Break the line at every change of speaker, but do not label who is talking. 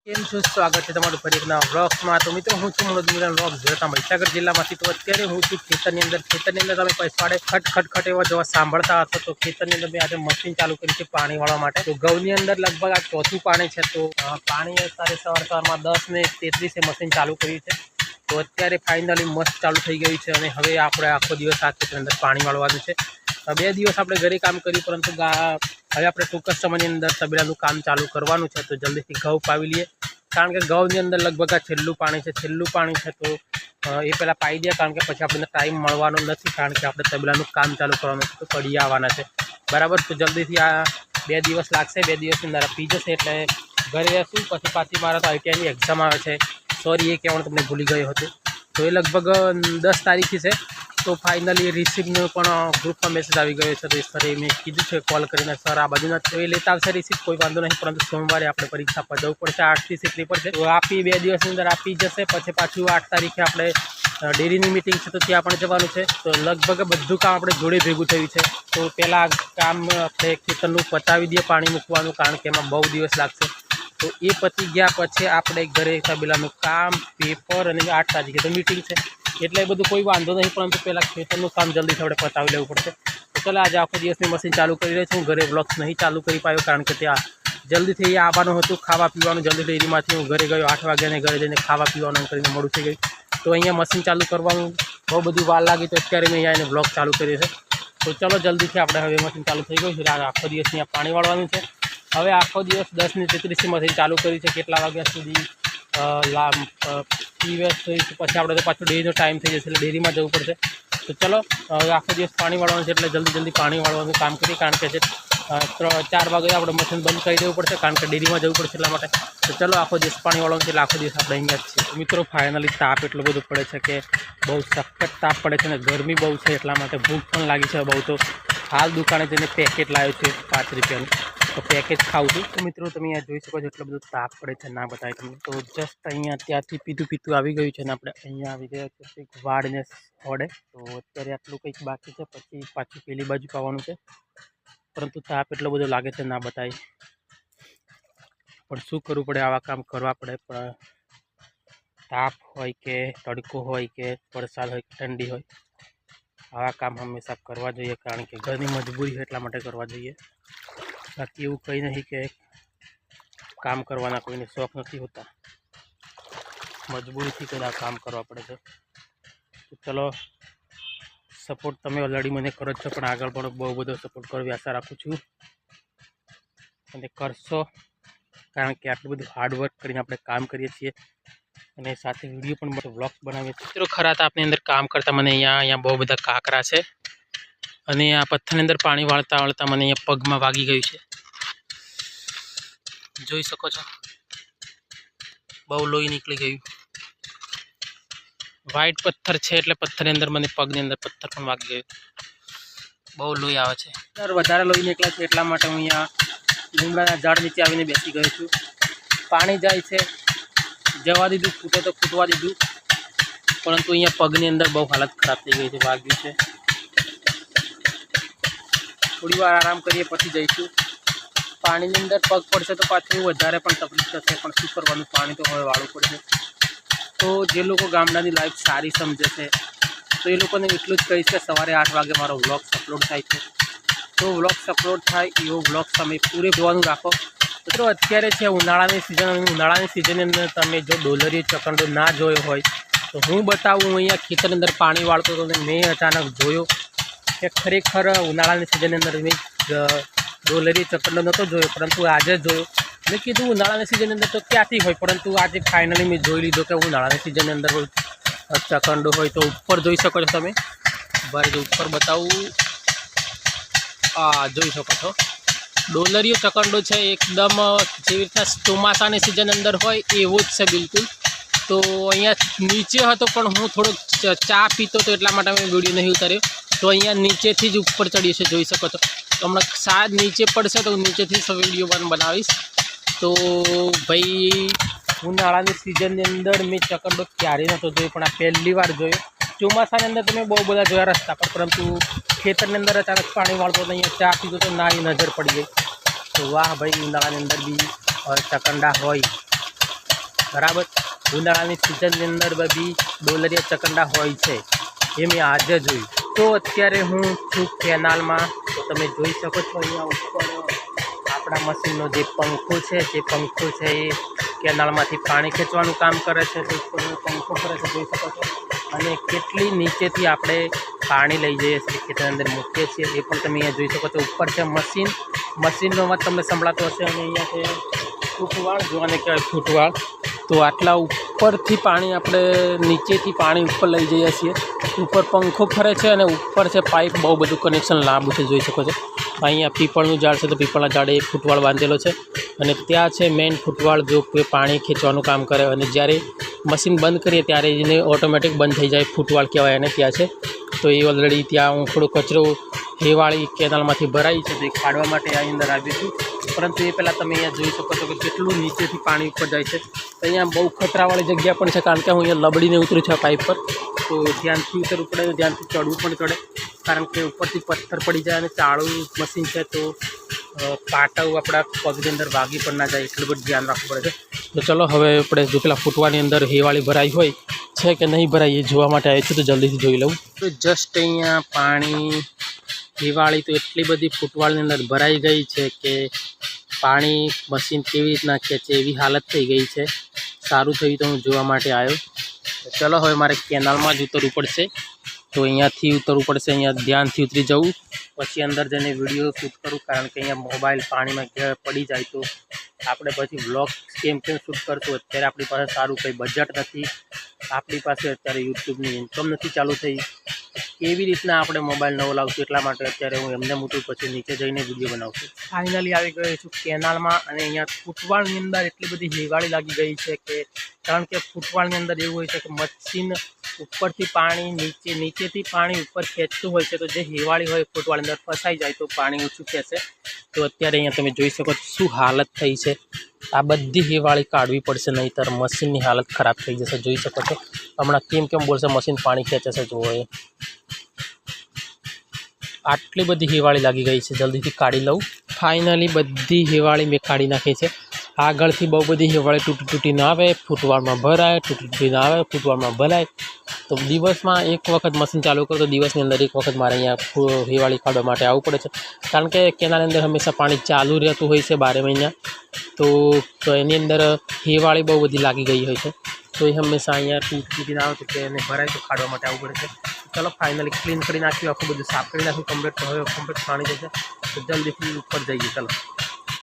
કેમ છો? સ્વાગત છે તમારું ફરી એક નવા વ્લોગ્સમાં। તો મિત્રો હું છું મનોજ મીરા વ્લોગ જોતા મહીસાગર જિલ્લામાંથી। તો અત્યારે હું છું ખેતરની અંદર તમે પૈસાડે ખટ એવા જેવા સાંભળતા હશો। તો ખેતરની અંદર મેં આજે મશીન ચાલુ કરી છે પાણી વાળવા માટે। તો ઘઉંની અંદર લગભગ આ ચોથું પાણી છે। તો પાણી અત્યારે સવારમાં 10:33 મશીન ચાલુ કર્યું છે। તો અત્યારે ફાઇનલી મસ્ત ચાલુ થઈ ગયું છે અને હવે આપણે આખો દિવસ આ ખેતરની અંદર પાણી વાળવાનું છે। 2 દિવસ આપણે ઘરે કામ કર્યું, પરંતુ હવે આપણે ટૂંક જ સમયની અંદર તબેલાનું કામ ચાલુ કરવાનું છે। તો જલ્દીથી ઘઉં પાવી લઈએ, કારણ કે ઘઉંની અંદર લગભગ આ છેલ્લું પાણી છે। તો એ પહેલાં પાઈ દે, કારણ કે પછી આપણને ટાઈમ મળવાનો નથી, કારણ કે આપણે તબેલાનું કામ ચાલુ કરવાનું છે। તો પડી આવવાના છે બરાબર। તો જલ્દીથી આ 2 દિવસ લાગશે, 2 દિવસની અંદર પી જશે એટલે ઘરે રહેશું। પછી પાછી મારા તો ITIની એક્ઝામ આવે છે, સોરી એ કહેવાનું તમને ભૂલી ગયો હતો। તો એ લગભગ 10 તારીખથી છે। તો ફાઇનલી રિસિપ્ટનો પણ ગ્રુપમાં મેસેજ આવી ગયો છે। તો સરે મેં કીધું છે કોલ કરીને, સર આ બાજુના તો એ લેતા આવશે રિસિપ્ટ, કોઈ વાંધો નહીં, પરંતુ સોમવારે આપણે પરીક્ષા આપવા જવું પડશે। 8થી સીટની પડશે, તો આપી 2 દિવસની અંદર આપી જશે। પછી પાછું 8 તારીખે આપણે ડેરીની મિટિંગ છે, તો ત્યાં પણ જવાનું છે। તો લગભગ બધું કામ આપણે જોડે ભેગું થયું છે। તો પહેલાં કામ આપણે ખેતરનું પતાવી દઈએ, પાણી મૂકવાનું, કારણ કે એમાં બહુ દિવસ લાગશે। તો એ પતી ગયા પછી આપણે ઘરે તબેલાનું કામ, પેપર અને 8 તારીખે તો મિટિંગ છે, એટલે એ બધું કોઈ વાંધો નહીં, પરંતુ પહેલાં ખેતરનું કામ જલ્દીથી આપણે પતાવી લેવું પડશે। તો ચાલો આજે આખો દિવસની મશીન ચાલુ કરી રહી છું। હું ઘરે વ્લોગ્સ નહીં ચાલુ કરી પાયો, કારણ કે ત્યાં જલ્દીથી આવવાનું હતું, ખાવા પીવાનું। જલ્દી ડેરીમાંથી હું ઘરે ગયો 8 વાગ્યાને, ઘરે જઈને ખાવા પીવાનું કરીને મોડું થઈ ગયું। તો અહીંયા મશીન ચાલુ કરવાનું બહુ બધી વાર લાગી, તો અત્યારે મેં અહીંયા વ્લોગ ચાલુ કર્યો છે। તો ચલો જલ્દીથી આપણે હવે મશીન ચાલુ થઈ ગયું છે। આખો દિવસ અહીંયા પાણી વાળવાનું છે। હવે આખો દિવસ 10:33 મશીન ચાલુ કરી છે, કેટલા વાગ્યા સુધી પીવે પછી આપણે તો પાછું ડેરીનો ટાઈમ થઈ જશે, એટલે ડેરીમાં જવું પડશે। તો ચલો હવે આખો દિવસ પાણી વાળવાનું છે, એટલે જલ્દી પાણી વાળવાનું કામ કરીએ, કારણ કે 4 વાગે આપણે મશીન બંધ કરી દેવું પડશે, કારણ કે ડેરીમાં જવું પડશે એટલા માટે। તો ચલો આખો દિવસ પાણી વાળવાનું છે, એટલે આખો દિવસ આપણે અહીંયા જ છીએ। મિત્રો ફાઇનલી તાપ એટલો બધો પડે છે કે બહુ સખત તાપ પડે છે અને ગરમી બહુ છે, એટલા માટે ભૂખ પણ લાગી છે બહુ। તો હાલ દુકાને જઈને પેકેટ લાવ્યો છે 5 રૂપિયાનું, તો પેકેજ ખાઉં છું। તો મિત્રો તમે અહીંયા જોઈ શકો છો એટલો બધો તાપ પડે છે, ના બતાવે તમને। તો જસ્ટ અહીંયા ત્યાંથી પીતું આવી ગયું છે અને આપણે અહીંયા આવી ગયા છે કંઈક વાડને ઓડે। તો અત્યારે આટલું કંઈક બાકી છે, પછી પાછું પેલી બાજુ પાવાનું છે, પરંતુ તાપ એટલો બધો લાગે છે, ના બતાવે, પણ શું કરવું પડે, આવા કામ કરવા પડે। પણ તાપ હોય કે તડકો હોય કે વરસાદ હોય કે ઠંડી હોય, આવા કામ હંમેશા કરવા જોઈએ, કારણ કે ઘરની મજબૂરી હોય એટલા માટે કરવા જોઈએ। બાકી એવું કંઈ નહીં કે કામ કરવાના કોઈને શોખ નથી હોતા, મજબૂરીથી કંઈ કામ કરવા પડે છે। તો ચલો સપોર્ટ તમે ઓલરેડી મને કરો છો, પણ આગળ પણ બહુ બધો સપોર્ટ કરવી આશા રાખું છું અને કરશો, કારણ કે આટલું બધું હાર્ડવર્ક કરીને આપણે કામ કરીએ છીએ અને સાથે વિડીયો પણ બધો વ્લોગ્સ બનાવીએ છીએ। મિત્રો ખરા તાપની અંદર કામ કરતાં મને અહીંયા બહુ બધા કાંકરા છે, અને આ પથ્થરની અંદર પાણી વાળતા મને અહીંયા પગમાં વાગી ગયું છે, જોઈ શકો છો, બહુ લોહી નીકળી ગયું। વ્હાઈટ પથ્થર છે, એટલે પથ્થરની અંદર મને પગની અંદર પથ્થર પણ વાગી ગયો, બહુ લોહી આવે છે। વધારે લોહી નીકળે છે, એટલા માટે હું અહીંયા લીમડાના ઝાડ નીચે આવીને બેસી ગયો છું। પાણી જાય છે, જવા દીધું, ફૂટે તો ફૂટવા દીધું, પરંતુ અહીંયા પગની અંદર બહુ હાલત ખરાબ થઈ ગઈ છે, વાગ્યું છે। થોડી વાર આરામ કરીએ પછી જઈશું। પાણીની અંદર પગ પડશે તો પાછું વધારે પણ તકલીફ થશે, પણ શું કરવાનું, પાણી તો હવે વાળવું પડશે। તો જે લોકો ગામડાની લાઈફ સારી સમજે છે, તો એ લોકોને એટલું જ કહીશ કે સવારે 8 વાગે મારો વ્લોગ્સ અપલોડ થાય છે, તો વ્લોગ્સ અપલોડ થાય એવો વ્લોગ્સ તમે પૂરે જોવાનું રાખો। મિત્રો અત્યારે છે ઉનાળાની સિઝનની અંદર તમે જો ડોલરીયો ચકંડો ના જોયો હોય તો હું બતાવું, હું અહીંયા ખેતરની અંદર પાણી વાળતો હતો અને મેં અચાનક જોયો કે ખરેખર ઉનાળાની સિઝનની અંદર મેં ડોલરીયો ચકંડો નહોતો જોયો, પરંતુ આજે જોયો। મેં કીધું ઉનાળાની સિઝનની અંદર તો ક્યાંથી હોય, પરંતુ આજે ફાઇનલી મેં જોઈ લીધો કે ઉનાળાની સિઝનની અંદર ચકંડો હોય। તો ઉપર જોઈ શકો છો તમે, ભાઈ જો ઉપર બતાવું, જોઈ શકો છો ડોલરીયો ચકંડો છે, એકદમ જેવી રીતના ચોમાસાની સિઝન અંદર હોય એવો જ છે બિલકુલ। તો અહીંયા નીચે હતો, પણ હું થોડોક ચા પીતો હતો એટલા માટે મેં વિડીયો નહીં ઉતાર્યો। તો અહીંયા નીચેથી જ ઉપર ચડીએ છીએ, જોઈ શકો છો। તો હમણાં શાયદ નીચે પડશે તો નીચેથી જ વિડીયો પણ બનાવીશ। તો ભાઈ ઉનાળાની સિઝનની અંદર મેં ચકંડો ક્યારેય નહોતો જોયો, પણ આ પહેલી વાર જોયો। ચોમાસાની અંદર તમે બહુ બધા જોયા રસ્તા પર, પરંતુ ખેતરની અંદર અચાનક પાણી વાળતો તો અહીંયા ચા પીતો તો ના એ નજર પડી ગઈ। તો વાહ ભાઈ, ઉનાળાની અંદર બી ચકંડા હોય બરાબર. ઉનાળાની સિઝનની અંદર બી ડોલરિયા ચકંડા હોય છે એ મેં આજે જોયું. તો અત્યારે હું છું કેનાલમાં. તો તમે જોઈ શકો છો અહીંયા ઉપર આપણા મશીનનો જે પંખો છે એ કેનાલમાંથી પાણી ખેંચવાનું કામ કરે છે. તો ઉપર પંખો કરે છે, જોઈ શકો છો. અને કેટલી નીચેથી આપણે પાણી લઈ જઈએ છીએ, ખેતરની અંદર મૂકીએ છીએ એ પણ તમે અહીંયા જોઈ શકો છો. ઉપર છે મશીનનો અવાજ તમને સંભળાતો હશે. અને અહીંયા છે ફૂટવાળ, જોવાને કહેવાય ફૂટવાળ. તો આટલા ઉપરથી પાણી આપણે નીચેથી પાણી ઉપર લઈ જઈએ છીએ. ઉપર પંખો ફરે છે અને ઉપર છે પાઇપ, બહુ બધું કનેક્શન લાંબુ છે, જોઈ શકો છો. અહીંયા પીપળનું ઝાડ છે, તો પીપળના ઝાડે એક ફૂટવાળ બાંધેલો છે. અને ત્યાં છે મેઇન ફૂટવાળ, જો પાણી ખેંચવાનું કામ કરે. અને જ્યારે મશીન બંધ કરીએ ત્યારે એને ઓટોમેટિક બંધ થઈ જાય, ફૂટવાળ કહેવાય એને. ત્યાં છે તો એ ઓલરેડી ત્યાં હું થોડો કચરો હેવાળી કેનાલમાંથી ભરાઈ છે, તો એ કાઢવા માટે આ અંદર આવ્યું છું. પરંતુ એ પહેલાં તમે અહીંયા જોઈ શકો છો કે કેટલું નીચેથી પાણી ઉપર જાય છે. અહીંયા બહુ ખતરાવાળી જગ્યા પણ છે, કારણ કે હું અહીંયા લબડીને ઉતરું છું આ પાઇપ પર. તો ધ્યાનથી ઉતરવું પડે, ધ્યાનથી ચડવું પણ પડે, કારણ કે ઉપરથી પથ્થર પડી જાય. અને ચાળું મશીન છે તો પાટાઓ આપણા પગની અંદર વાગી પણ ના જાય, એટલું બધું ધ્યાન રાખવું પડે છે. તો ચલો હવે આપણે જો પેલા ફૂટવાની અંદર હેવાળી ભરાઈ હોય છે કે નહીં ભરાઈ એ જોવા માટે આવ્યું છું, તો જલ્દીથી જોઈ લઉં. તો જસ્ટ અહીંયા પાણી હિવાળી તો એટલી બધી ફૂટવાળની અંદર ભરાઈ ગઈ છે કે પાણી મશીન કેવી રીતના ખેંચે એવી હાલત થઈ ગઈ છે. સારું થયું તો હું જોવા માટે આવ્યો. ચલો હવે મારે કેનાલમાં જ ઉતરવું પડશે. તો અહીંયાથી ઉતરવું પડશે, અહીંયા ધ્યાનથી ઉતરી જવું, પછી અંદર જઈને વિડીયો શૂટ કરું, કારણ કે અહીંયા મોબાઈલ પાણીમાં પડી જાય તો આપણે પછી વ્લોગ કેમ શૂટ કરશું. અત્યારે આપણી પાસે સારું કંઈ બજેટ નથી, આપણી પાસે અત્યારે યુટ્યુબની ઇન્કમ નથી ચાલુ થઈ. કેવી રીતના આપણે મોબાઈલ નવો લાવશું, એટલા માટે અત્યારે હું એમને મૂકું, પછી નીચે જઈને વિડીયો બનાવશું. ફાઇનલી આવી ગયો છું કેનાલમાં. અને અહીંયા ફૂટવાળની અંદર એટલી બધી હેવાળી લાગી ગઈ છે કે, કારણ કે ફૂટવાળની અંદર એવું હોય છે કે મશીન ઉપરથી પાણી નીચેથી પાણી ઉપર ખેંચતું હોય છે. તો જે હેવાળી હોય ફૂટવાળની અંદર ફસાઈ જાય તો પાણી ઓછું ખેંચે. તો અત્યારે અહીંયા તમે જોઈ શકો શું હાલત થઈ છે. આ બધી હેવાળી કાઢવી પડશે, નહીંતર મશીનની હાલત ખરાબ થઈ જશે. જોઈ શકો છો હમણાં કેમ બોલશે મશીન પાણી ખેંચે છે, જુઓ એ આટલી બધી હેવાળી લાગી ગઈ છે. જલ્દીથી કાઢી લઉં. ફાઇનલી બધી હેવાળી મેં કાઢી નાખી છે. આગળથી બહુ બધી હેવાળી તૂટીને આવે, ફૂટવાળમાં ભરાય, તૂટીને આવે, ફૂટવાળમાં ભરાય. તો દિવસમાં એક વખત મશીન ચાલુ કરો તો દિવસની અંદર એક વખત મારે અહીંયા હેવાળી કાઢવા માટે આવવું પડે છે, કારણ કે કેનાલની અંદર હંમેશા પાણી ચાલુ રહેતું હોય છે 12 મહિના. તો એની અંદર હેવાળી બહુ બધી લાગી ગઈ હોય છે. તો એ હંમેશા અહીંયા તૂટીને આવે તો એને ભરાય તો કાઢવા માટે આવવું પડે છે. ચલો ફાઇનલી ક્લીન કરી નાખ્યું, આખું બધું સાફ કરી નાખ્યું કમ્પ્લીટ. તો હવે કમ્પ્લીટ પાણી જશે તો જલ્દીથી ઉપર જઈએ. ચલો.